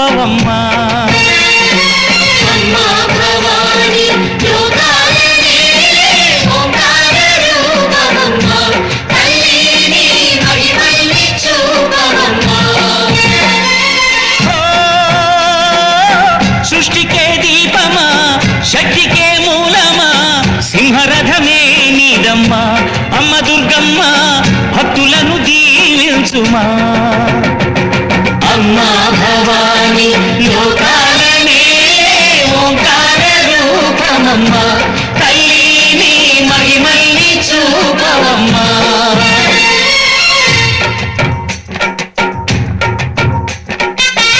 చూపవమ్మా. సృష్టికే దీపమా, శక్తికే మూలమా, సింహరథమే నీదమ్మా. అమ్మ దుర్గమ్మ భక్తులను దీవించుమా. అమ్మా భవ